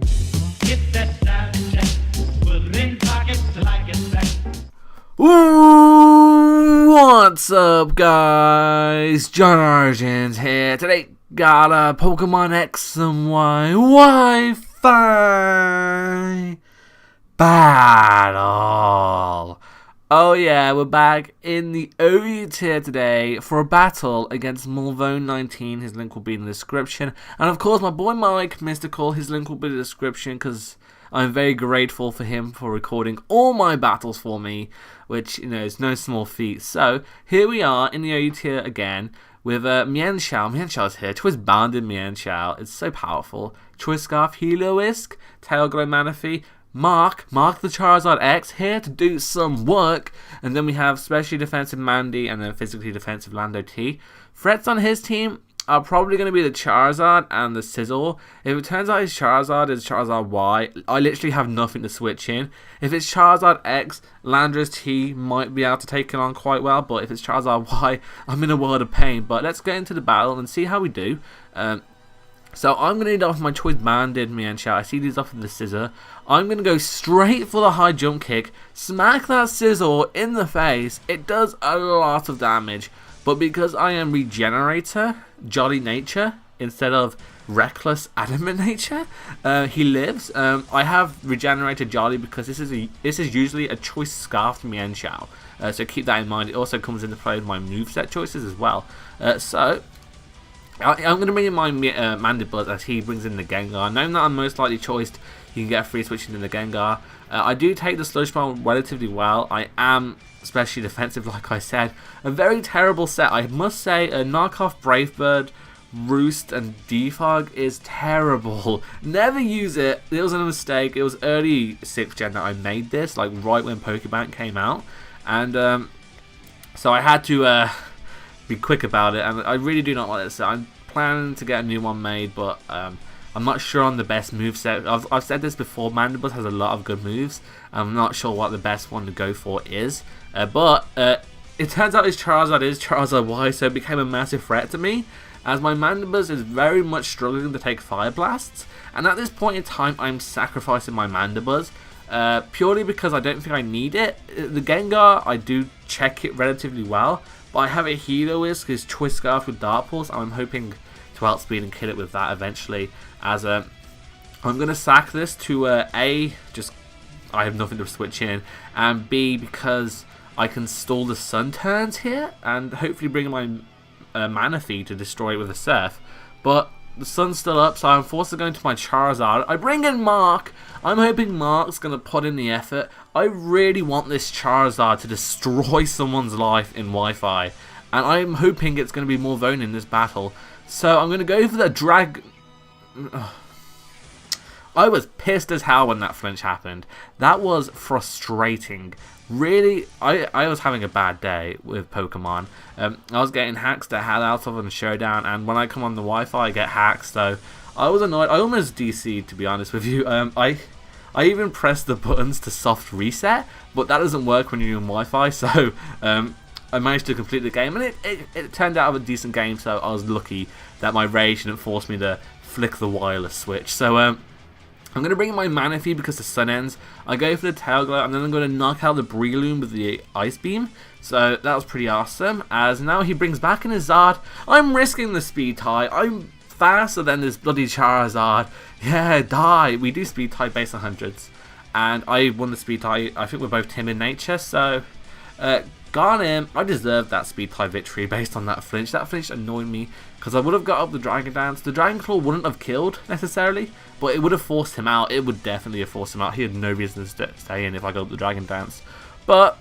Get that style check. Put it in pockets till I get back. What's up, guys? JohnOrigins here. Today, got a Pokemon X and Y Wi-Fi battle. Oh yeah, we're back in the OU tier today for a battle against Mulvone19. His link will be in the description. And of course, my boy Mike, Mystical, his link will be in the description because I'm very grateful for him for recording all my battles for me, which, you know, is no small feat. So, here we are in the OU tier again with Mienshao. Mienshao is here. Choice Banded Mienshao. It's so powerful. Choice Scarf, Heliolisk, Tail Glow Manaphy, Mark the Charizard X here to do some work, and then we have Specially Defensive Mandy and then Physically Defensive Lando T. Threats on his team are probably going to be the Charizard and the Sizzle. If it turns out his Charizard is Charizard Y, I literally have nothing to switch in. If it's Charizard X, Landorus T might be able to take it on quite well, but if it's Charizard Y, I'm in a world of pain. But let's get into the battle and see how we do. So I'm going to lead off my Choice Banded Mienshao. I see these off with the Scissor. I'm going to go straight for the high jump kick. Smack that Sizzle in the face. It does a lot of damage. But because I am Regenerator, Jolly Nature, instead of Reckless Adamant Nature, he lives. I have Regenerated Jolly because this is usually a Choice Scarfed Mienshao. So keep that in mind. It also comes into play with my moveset choices as well. I'm going to bring in my mandibuzz as he brings in the Gengar. Knowing that I'm most likely choiced, you can get a free switch in the Gengar. I do take the Sludge Bomb relatively well. I am especially defensive, like I said. A very terrible set, I must say. A knockoff Brave Bird, Roost, and Defog is terrible. Never use it. It was a mistake. It was early 6th gen that I made this, like right when Pokebank came out. And so I had to be quick about it, and I really do not like this set. I'm planning to get a new one made, but I'm not sure on the best moveset. I've said this before, Mandibuzz has a lot of good moves. I'm not sure what the best one to go for is, but it turns out his Charizard is Charizard Y, so it became a massive threat to me, as my Mandibuzz is very much struggling to take Fire Blasts, and at this point in time I'm sacrificing my Mandibuzz, purely because I don't think I need it. The Gengar, I do check it relatively well, but I have a Heliolisk, his Choice Scarf with Dark Pulse. I'm hoping to outspeed and kill it with that eventually. As I'm going to sack this to A, just I have nothing to switch in, and B, because I can stall the Sun turns here, and hopefully bring my Manaphy to destroy it with a Surf. But the Sun's still up, so I'm forced to go into my Charizard. I bring in Mark. I'm hoping Mark's going to put in the effort. I really want this Charizard to destroy someone's life in Wi-Fi, and I'm hoping it's going to be Mulvone in this battle. So I'm going to go for the Drag... I was pissed as hell when that flinch happened. That was frustrating. Really, I was having a bad day with Pokemon. I was getting hacks the hell out of in Showdown, and when I come on the Wi-Fi I get hacks, so I was annoyed. I almost DC'd, to be honest with you. I even pressed the buttons to soft reset, but that doesn't work when you're in Wi-Fi, so I managed to complete the game, and it turned out a decent game, so I was lucky that my rage didn't force me to flick the wireless switch. So I'm going to bring in my Manaphy because the sun ends. I go for the Tail Glow, and then I'm going to knock out the Breloom with the Ice Beam. So that was pretty awesome, as now he brings back in his Zard. I'm risking the speed tie. I'm faster than this bloody Charizard. Yeah, die. We do speed tie based on hundreds, and I won the speed tie. I think we're both timid nature, so got him. I deserved that speed tie victory based on that flinch. That flinch annoyed me because I would have got up the Dragon Dance. The Dragon Claw wouldn't have killed necessarily, but it would have forced him out. It would definitely have forced him out. He had no reason to stay in if I got up the Dragon Dance. But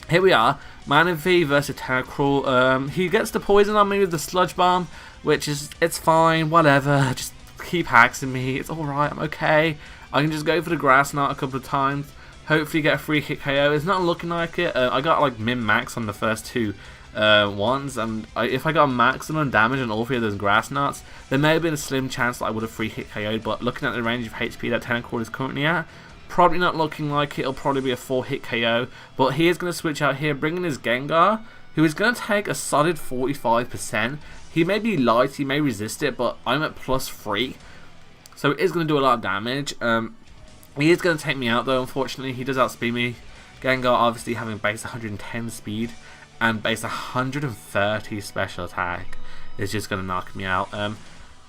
here we are, Manaphy versus Tentacruel. He gets the poison on me with the Sludge Bomb, which is, it's fine, whatever. Just keep hacking me. It's alright, I'm okay. I can just go for the Grass Knot a couple of times. Hopefully get a free hit KO. It's not looking like it. I got like min-max on the first two ones, and if I got maximum damage on all three of those Grass Knots, there may have been a slim chance that I would have free hit KO'd, but looking at the range of HP that Tentacruel is currently at, probably not looking like it. It'll probably be a 4-hit KO, but he is going to switch out here, bringing his Gengar, who is going to take a solid 45%. He may be light, he may resist it, but I'm at +3. so it is going to do a lot of damage. He is going to take me out though, unfortunately. He does outspeed me. Gengar obviously having base 110 speed and base 130 special attack is just going to knock me out.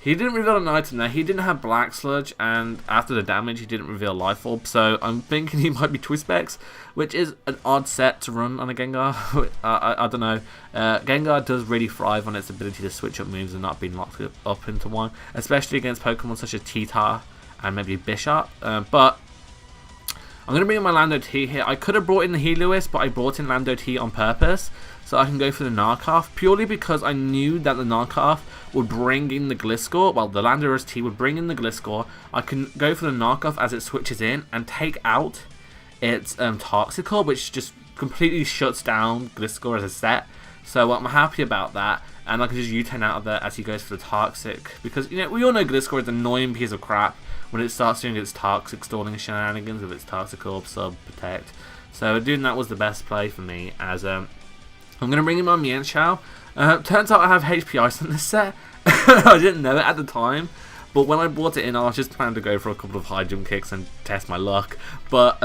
He didn't reveal an item there. He didn't have Black Sludge, and after the damage he didn't reveal Life Orb, so I'm thinking he might be Twispecs, which is an odd set to run on a Gengar. I don't know. Gengar does really thrive on its ability to switch up moves and not being locked up into one, especially against Pokemon such as T-Tar and maybe Bishop. But I'm going to bring in my Lando T here. I could have brought in the Helios, but I brought in Lando T on purpose, so I can go for the knockoff, purely because I knew that the knockoff would bring in the Gliscor. Well, the Landorus T would bring in the Gliscor. I can go for the knockoff as it switches in and take out its Toxicol, which just completely shuts down Gliscor as a set. So I'm happy about that, and I can just U-turn out of there as he goes for the Toxic, because we all know Gliscor is an annoying piece of crap when it starts doing its Toxic stalling shenanigans with its Toxic Orb, Sub, Protect. So doing that was the best play for me, as I'm going to bring in my Mienshao. Turns out I have HP Ice in this set. I didn't know it at the time, but when I brought it in I was just planning to go for a couple of high jump kicks and test my luck. But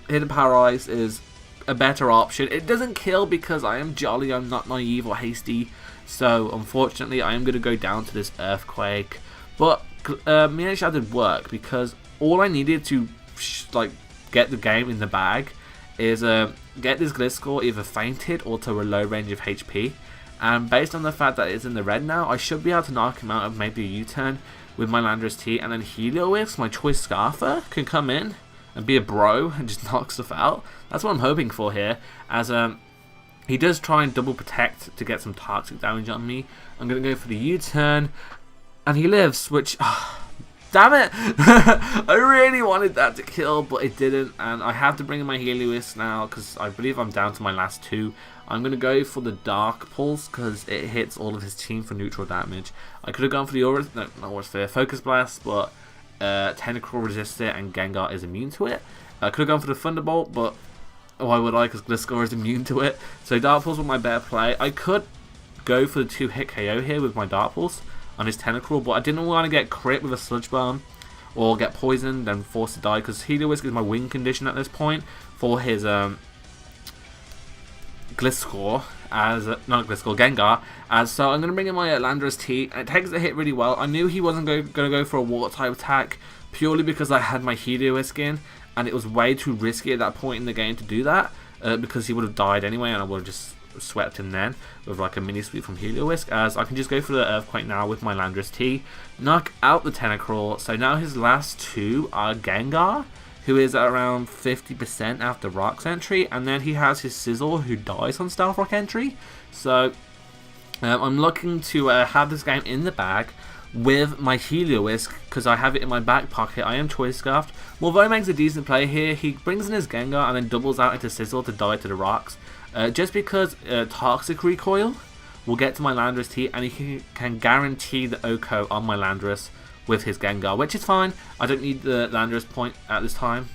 Hidden Power Ice is a better option. It doesn't kill because I am jolly, I'm not naive or hasty, so unfortunately I am going to go down to this Earthquake. But Mienshao did work, because all I needed to get the game in the bag is get this Gliscor either fainted or to a low range of HP, and based on the fact that it's in the red now, I should be able to knock him out of maybe a U-turn with my Landorus T, and then Helios, my Choice Scarfer, can come in and be a bro and just knock stuff out. That's what I'm hoping for here, as he does try and double protect to get some toxic damage on me. I'm going to go for the U-turn, and he lives, which... damn it! I really wanted that to kill, but it didn't, and I have to bring in my Helios now, because I believe I'm down to my last two. I'm going to go for the Dark Pulse, because it hits all of his team for neutral damage. I could have gone for the Focus Blast, but Tentacruel resists it, and Gengar is immune to it. I could have gone for the Thunderbolt, but why would I, because Gliscor is immune to it. So Dark Pulse was my better play. I could go for the 2-hit KO here with my Dark Pulse on his Tentacruel, but I didn't want to get crit with a Sludge Bomb or get poisoned and forced to die, because Helios is my win condition at this point for his Gliscor, Gengar. So I'm going to bring in my Landorus T, and it takes the hit really well. I knew he wasn't going to go for a water type attack, purely because I had my Helios skin, and it was way too risky at that point in the game to do that, because he would have died anyway, and I would have just swept him then with like a mini sweep from Helios, as I can just go for the Earthquake now with my Landorus T, knock out the Tentacruel. So now his last two are Gengar, who is at around 50% after Rock's entry, and then he has his Sizzle, who dies on Stealth Rock entry. So I'm looking to have this game in the bag with my Helios, because I have it in my back pocket. I am Choice Scarfed. Mulvone makes a decent play here. He brings in his Gengar and then doubles out into Sizzle to die to the rocks. Just because Toxic Recoil will get to my Landorus T, and he can guarantee the OHKO on my Landorus with his Gengar, which is fine. I don't need the Landorus point at this time.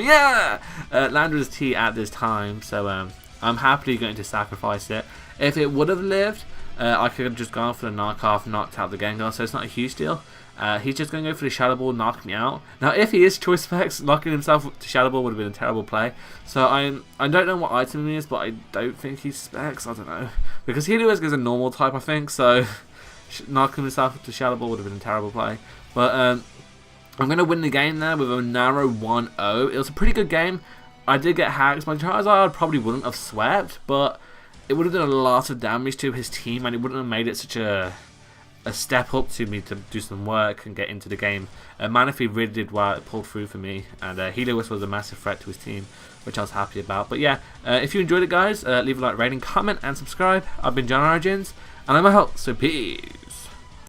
Yeah! Landorus T at this time, so I'm happily going to sacrifice it. If it would have lived, I could have just gone for the knockoff, knocked out the Gengar, so it's not a huge deal. He's just going to go for the Shadow Ball, knock me out. Now, if he is Choice Specs, knocking himself to Shadow Ball would have been a terrible play. So I don't know what item he is, but I don't think he's Specs. I don't know, because Helios is a normal type, I think. So knocking himself to Shadow Ball would have been a terrible play. But I'm going to win the game there with a narrow 1-0. It was a pretty good game. I did get hacks. My Charizard probably wouldn't have swept, but it would have done a lot of damage to his team, and it wouldn't have made it such a step up to me to do some work and get into the game. Manaphy really did well, it pulled through for me, and Helios was a massive threat to his team, which I was happy about. But yeah, if you enjoyed it guys, leave a like, rating, comment and subscribe. I've been JohnOrigins, and I'm out, so peace.